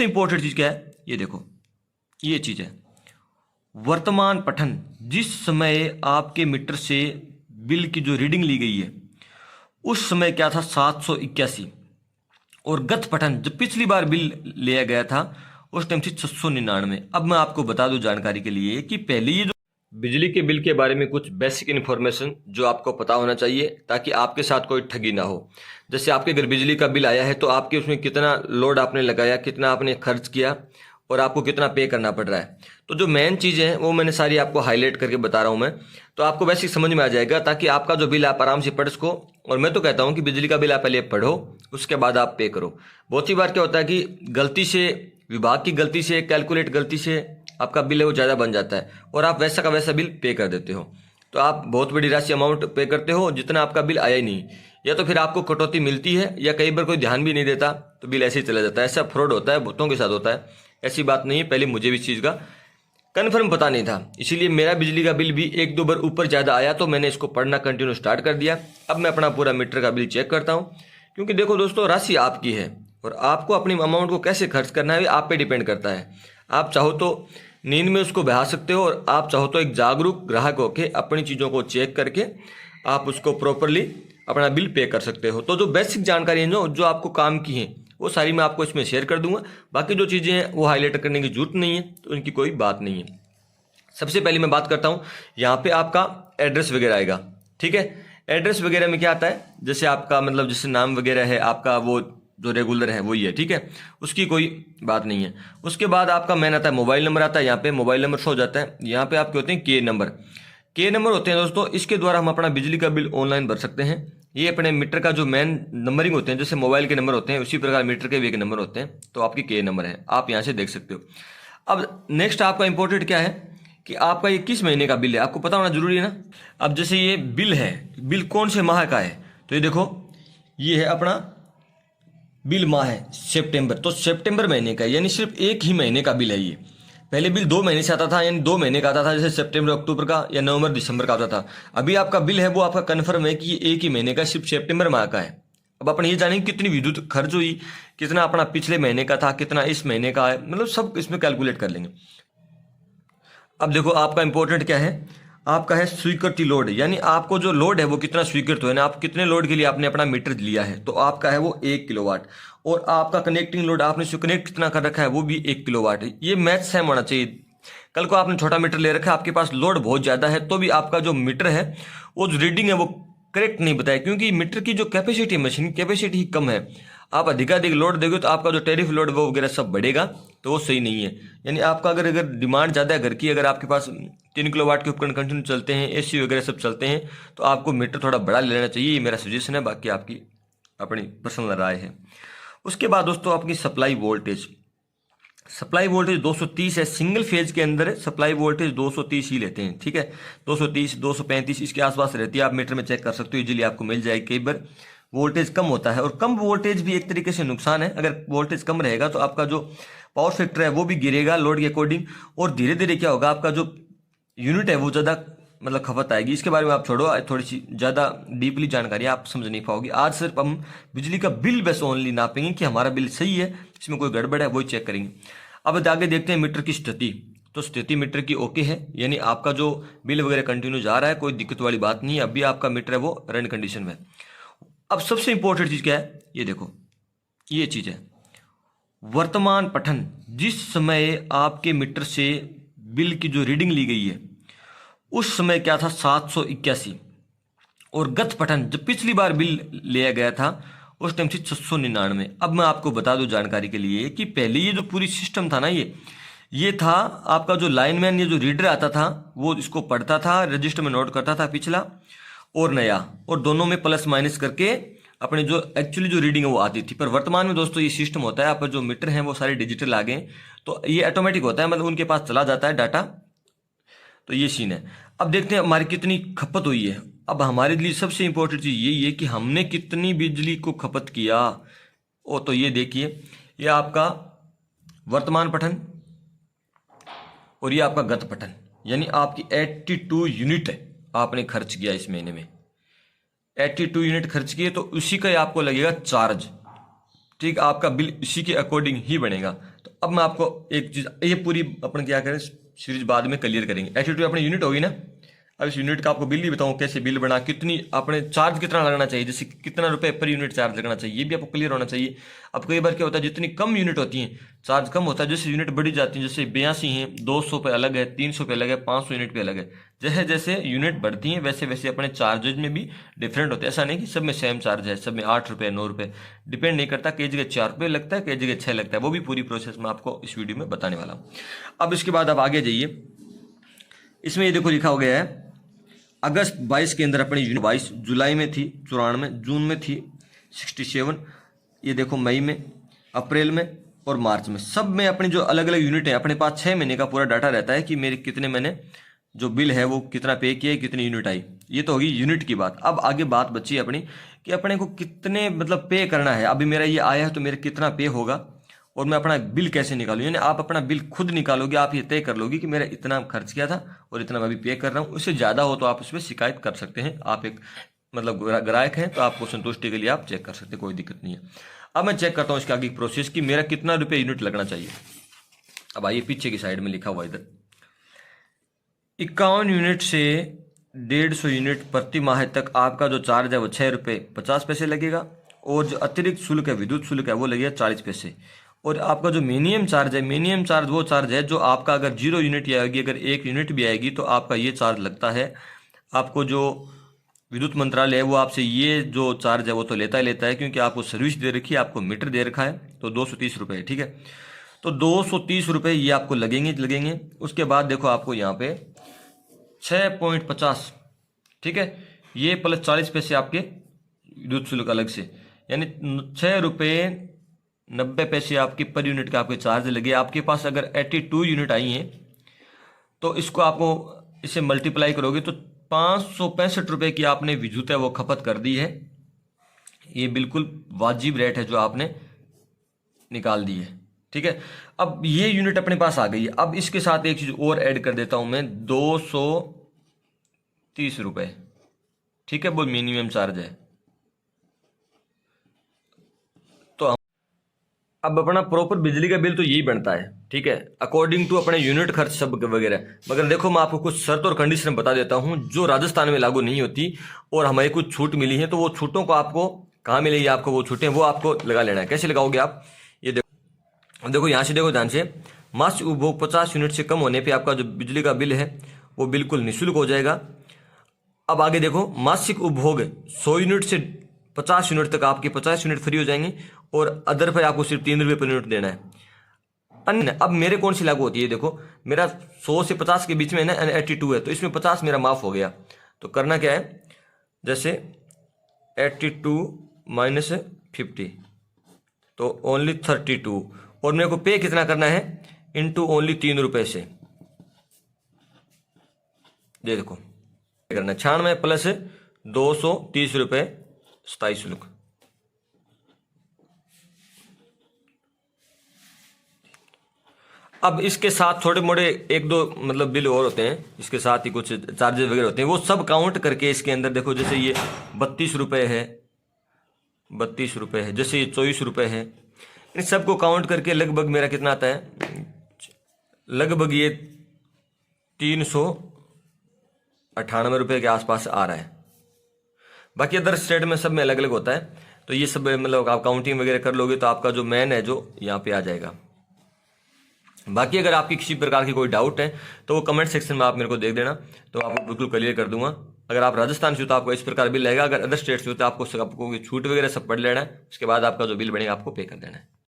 सबसे इंपॉर्टेंट चीज क्या है, ये देखो, ये चीज है वर्तमान पठन। जिस समय आपके मीटर से बिल की जो रीडिंग ली गई है उस समय क्या था 781, और गत पठन जब पिछली बार बिल लिया गया था उस टाइम थी 699। अब मैं आपको बता दूं जानकारी के लिए कि पहले ये जो बिजली के बिल के बारे में कुछ बेसिक इन्फॉर्मेशन जो आपको पता होना चाहिए ताकि आपके साथ कोई ठगी ना हो। जैसे आपके घर बिजली का बिल आया है तो आपके उसमें कितना लोड आपने लगाया, कितना आपने खर्च किया और आपको कितना पे करना पड़ रहा है। तो जो मेन चीज़ें हैं वो मैंने सारी आपको हाईलाइट करके बता रहा हूँ मैं, तो आपको बेसिक समझ में आ जाएगा ताकि आपका जो बिल आप आराम से पढ़ सको। और मैं तो कहता हूँ कि बिजली का बिल आप पहले पढ़ो उसके बाद आप पे करो। बहुत सी बार क्या होता है कि गलती से, विभाग की गलती से, कैलकुलेट गलती से आपका बिल है वो ज़्यादा बन जाता है और आप वैसा का वैसा बिल पे कर देते हो, तो आप बहुत बड़ी राशि अमाउंट पे करते हो जितना आपका बिल आया ही नहीं, या तो फिर आपको कटौती मिलती है या कई बार कोई ध्यान भी नहीं देता तो बिल ऐसे ही चला जाता है। ऐसा फ्रॉड होता है, बहुतों के साथ होता है, ऐसी बात नहीं है। पहले मुझे भी इस चीज़ का कन्फर्म पता नहीं था, इसीलिए मेरा बिजली का बिल भी एक दो बार ऊपर ज़्यादा आया तो मैंने इसको पढ़ना कंटिन्यू स्टार्ट कर दिया। अब मैं अपना पूरा मीटर का बिल चेक करता हूँ, क्योंकि देखो दोस्तों, राशि आपकी है और आपको अपनी अमाउंट को कैसे खर्च करना है आप पे डिपेंड करता है। आप चाहो तो नींद में उसको बहा सकते हो और आप चाहो तो एक जागरूक ग्राहक होकर अपनी चीज़ों को चेक करके आप उसको प्रॉपरली अपना बिल पे कर सकते हो। तो जो बेसिक जानकारी है जो आपको काम की है वो सारी मैं आपको इसमें शेयर कर दूंगा। बाकी जो चीज़ें हैं वो हाईलाइट करने की जरूरत नहीं है, तो उनकी कोई बात नहीं है। सबसे पहले मैं बात करता हूँ, यहाँ पे आपका एड्रेस वगैरह आएगा, ठीक है। एड्रेस वगैरह में क्या आता है, जैसे आपका मतलब जैसे नाम वगैरह है आपका, वो जो रेगुलर है वही है, ठीक है, उसकी कोई बात नहीं है। उसके बाद आपका मेन आता है मोबाइल नंबर आता है, यहाँ पे मोबाइल नंबर शो हो जाता है। यहाँ पे आपके होते हैं के नंबर होते हैं दोस्तों, इसके द्वारा हम अपना बिजली का बिल ऑनलाइन भर सकते हैं। ये अपने मीटर का जो मेन नंबरिंग होते हैं, जैसे मोबाइल के नंबर होते हैं उसी प्रकार मीटर के भी एक नंबर होते हैं, तो आपकी के नंबर है, आप यहाँ से देख सकते हो। अब नेक्स्ट आपका इंपॉर्टेंट क्या है कि आपका ये किस महीने का बिल है, आपको पता होना जरूरी है ना। अब जैसे ये बिल है, बिल कौन से माह का है, तो ये देखो ये है अपना बिल माह है सितंबर, तो सितंबर महीने का, यानी सिर्फ एक ही महीने का बिल है ये। पहले बिल 2 महीने से आता था, यानी 2 महीने का आता था, जैसे सितंबर अक्टूबर का या नवंबर दिसंबर का आता था। अभी आपका बिल है वो आपका कन्फर्म है कि ये एक ही महीने का, सिर्फ सितंबर माह का है। अब अपन ये जानेंगे कितनी विद्युत खर्च हुई, कितना अपना पिछले महीने का था, कितना इस महीने का है, मतलब सब इसमें कैलकुलेट कर लेंगे। अब देखो आपका इंपॉर्टेंट क्या है, आपका है स्वीकृति लोड, यानी आपको जो लोड है वो कितना स्वीकृत हुआ है ना, आप कितने लोड के लिए आपने अपना मीटर लिया है, तो आपका है वो 1 किलोवाट। और आपका कनेक्टिंग लोड आपने कनेक्ट कितना कर रखा है वो भी 1 किलोवाट है। ये मैथ सेम होना चाहिए। कल को आपने छोटा मीटर ले रखा है, आपके पास लोड बहुत ज़्यादा है, तो भी आपका जो मीटर है वो जो रीडिंग है वो करेक्ट नहीं बताया, क्योंकि मीटर की जो कैपेसिटी है, मशीन की कैपेसिटी ही कम है। आप अधिकाधिक लोड दोगे तो आपका जो टैरिफ लोड वो वगैरह सब बढ़ेगा, तो वो सही नहीं है। यानी आपका अगर डिमांड ज़्यादा है घर की, अगर आपके पास 3 किलोवाट के उपकरण कंटिन्यू चलते हैं, एसी वगैरह सब चलते हैं, तो आपको मीटर थोड़ा बड़ा ले लेना चाहिए। ये मेरा सजेशन है, बाकी आपकी अपनी पर्सनल राय है। उसके बाद दोस्तों आपकी सप्लाई वोल्टेज 230 है, सिंगल फेज के अंदर सप्लाई वोल्टेज 230 ही लेते हैं, ठीक है। 230 235 इसके आसपास रहती है, आप मीटर में चेक कर सकते हो, इजीली आपको मिल जाएगी। कई बार वोल्टेज कम होता है, और कम वोल्टेज भी एक तरीके से नुकसान है। अगर वोल्टेज कम रहेगा तो आपका जो पावर फैक्टर है वो भी गिरेगा लोड के अकॉर्डिंग, और धीरे धीरे क्या होगा, आपका जो यूनिट है वो ज़्यादा मतलब खपत आएगी। इसके बारे में आप छोड़ो, थोड़ी सी ज़्यादा डीपली जानकारी आप समझ नहीं पाओगे। आज सिर्फ हम बिजली का बिल बस ओनली नापेंगे कि हमारा बिल सही है, इसमें कोई गड़बड़ है वही चेक करेंगे। अब आगे देखते हैं मीटर की स्थिति, तो स्थिति मीटर की ओके है, यानी आपका जो बिल वगैरह कंटिन्यू जा रहा है, कोई दिक्कत वाली बात नहीं है। अभी आपका मीटर है वो रन कंडीशन में। अब सबसे इंपॉर्टेंट चीज़ क्या है, ये देखो, ये चीज़ है वर्तमान पठन। जिस समय आपके मीटर से बिल की जो रीडिंग ली गई है उस समय क्या था 781, और गत पठन जब पिछली बार बिल लिया गया था उस टाइम थी 699। अब मैं आपको बता दूं जानकारी के लिए कि पहले ये जो पूरी सिस्टम था ना, ये था आपका जो लाइनमैन, ये जो रीडर आता था वो इसको पढ़ता था, रजिस्टर में नोट करता था पिछला और नया, और दोनों में प्लस माइनस करके अपने जो एक्चुअली जो रीडिंग है वो आती थी। पर वर्तमान में दोस्तों ये सिस्टम होता है, आप जो मीटर हैं वो सारे डिजिटल आ गए, तो ये ऑटोमेटिक होता है, मतलब उनके पास चला जाता है डाटा। तो ये सीन है। अब देखते हैं हमारी कितनी खपत हुई है। अब हमारे लिए सबसे इंपॉर्टेंट चीज़ यही है कि हमने कितनी बिजली को खपत किया। ओ तो ये देखिए, ये आपका वर्तमान पठन और ये आपका गत पठन, यानी आपकी 82 यूनिट आपने खर्च किया इस महीने में। 82 यूनिट खर्च किए तो उसी का आपको लगेगा चार्ज, ठीक। आपका बिल इसी के अकॉर्डिंग ही बनेगा। तो अब मैं आपको एक चीज़, ये पूरी अपन क्या करें सीरीज बाद में क्लियर करेंगे। एटीट्यूड अपनी यूनिट होगी ना, अब इस यूनिट का आपको बिल ही बताऊँ कैसे बिल बना, कितनी अपने चार्ज कितना लगना चाहिए, जैसे कितना रुपए पर यूनिट चार्ज लगना चाहिए, ये भी आपको क्लियर होना चाहिए। अब कई बार क्या होता है जितनी कम यूनिट होती है चार्ज कम होता है, जैसे यूनिट बढ़ी जाती है, जैसे 82 है 200 पे अलग है, 300 पे अलग है, 500 यूनिट पे अलग है। जैसे जैसे यूनिट बढ़ती हैं वैसे वैसे अपने चार्जेज में भी डिफरेंट होते हैं। ऐसा नहीं कि सब में सेम चार्ज है, सब में 8 रुपये 9 रुपये, डिपेंड नहीं करता। कई जगह 4 रुपये लगता है, कई जगह 6 लगता है। वो भी पूरी प्रोसेस मैं आपको इस वीडियो में बताने वाला हूँ। अब इसके बाद आप आगे जाइए, इसमें ये देखो लिखा हो गया है अगस्त 22 के अंदर अपनी यूनिट 22, जुलाई में थी 94, जून में थी 67, ये देखो मई में, अप्रैल में और मार्च में, सब में अपनी जो अलग अलग यूनिट है अपने पास 6 महीने का पूरा डाटा रहता है कि मेरे कितने मैंने जो बिल है वो कितना पे किया, कितनी यूनिट आई। ये तो होगी यूनिट की बात। अब आगे बात बची अपनी कि अपने को कितने मतलब पे करना है। अभी मेरा ये आया है तो मेरा कितना पे होगा और मैं अपना बिल कैसे निकालूँ, यानी आप अपना बिल खुद निकालोगे, आप ये तय कर लोगे कि मेरा इतना खर्च किया था और इतना मैं अभी पे कर रहा हूँ। उससे ज़्यादा हो तो आप उसमें शिकायत कर सकते हैं। आप एक मतलब ग्राहक हैं तो आपको संतुष्टि के लिए आप चेक कर सकते हैं, कोई दिक्कत नहीं है। अब मैं चेक करता हूँ इसके आगे की प्रोसेस कि मेरा कितना रुपये यूनिट लगना चाहिए। अब आइए पीछे की साइड में लिखा हुआ इधर 51 यूनिट से 150 यूनिट प्रति माह तक आपका जो चार्ज है वो 6 रुपये 50 पैसे लगेगा, और जो अतिरिक्त शुल्क है विद्युत शुल्क है वो लगेगा 40 पैसे। और आपका जो मिनिमम चार्ज है, मिनिमम चार्ज वो चार्ज है जो आपका अगर 0 यूनिट आएगी, अगर 1 यूनिट भी आएगी तो आपका ये चार्ज लगता है। आपको जो विद्युत मंत्रालय है वो आपसे ये जो चार्ज है वो तो लेता ही लेता है, क्योंकि आपको सर्विस दे रखी है, आपको मीटर दे रखा है, तो 230 रुपये, ठीक है। तो 230 रुपये ये आपको लगेंगे। उसके बाद देखो आपको यहाँ पे 6.50, ठीक है, ये प्लस 40 पैसे आपके विद्युत शुल्क अलग से, यानी 6 रुपये 90 पैसे आपकी पर यूनिट का आपके चार्ज लगे। आपके पास अगर 82 यूनिट आई हैं तो इसको आपको इसे मल्टीप्लाई करोगे तो 565 रुपये की आपने विद्युत है वो खपत कर दी है। ये बिल्कुल वाजिब रेट है जो आपने निकाल दी है, ठीक है। अब ये यूनिट अपने पास आ गई है। अब इसके साथ एक चीज़ और ऐड कर देता हूं मैं, 230 रुपये, ठीक है, वो मिनिमम चार्ज है। तो अब अपना प्रॉपर बिजली का बिल तो यही बनता है, ठीक है, अकॉर्डिंग टू अपने यूनिट खर्च सब वगैरह। मगर देखो मैं आपको कुछ शर्त और कंडीशन बता देता हूं जो राजस्थान में लागू नहीं होती, और हमें कुछ छूट मिली है। तो वो छूटों को आपको कहाँ मिलेगी, आपको वो छूटें वो आपको लगा लेना है। कैसे लगाओगे आप, ये देखो यहाँ से, देखो ध्यान से, मासिक उपभोग 50 यूनिट से कम होने पे आपका जो बिजली का बिल है वो बिल्कुल निःशुल्क हो जाएगा। अब आगे देखो, मासिक उपभोग 100 यूनिट से 50 यूनिट तक आपके 50 यूनिट फ्री हो जाएंगे, और अदर पे आपको सिर्फ 3 रुपये पर यूनिट देना है। अन्य अब मेरे कौन सी लागू होती है, देखो मेरा 100 से 50 के बीच में ना 82 है, तो इसमें 50 मेरा माफ हो गया। तो करना क्या है, जैसे 82 माइनस 50 तो ओनली 32, और मेरे को पे कितना करना है, इंटू ओनली 3 रुपये से। देखो करना 96 प्लस 230 रुपये 27 शुल्क। अब इसके साथ छोटे मोटे 1-2 मतलब बिल और होते हैं, इसके साथ ही कुछ चार्जेस वगैरह होते हैं, वो सब काउंट करके इसके अंदर देखो, जैसे ये 32 रुपये है, 32 रुपये है, जैसे ये 24 रुपये है, इन सबको काउंट करके लगभग मेरा कितना आता है, लगभग ये 398 रुपये के आसपास आ रहा है। बाकी अदर स्टेट में सब में अलग अलग होता है, तो ये सब मतलब आप काउंटिंग वगैरह कर लोगे तो आपका जो मैन है जो यहाँ पे आ जाएगा। बाकी अगर आपकी किसी प्रकार की कोई डाउट है तो वो कमेंट सेक्शन में आप मेरे को देख देना, तो आपको बिल्कुल क्लियर कर दूंगा। अगर आप राजस्थान से हो तो आपको इस प्रकार बिल लगेगा, अगर अदर स्टेट से हो तो आपको छूट वगैरह सब पढ़ लेना है, उसके बाद आपका जो बिल बनेगा आपको पे कर देना है।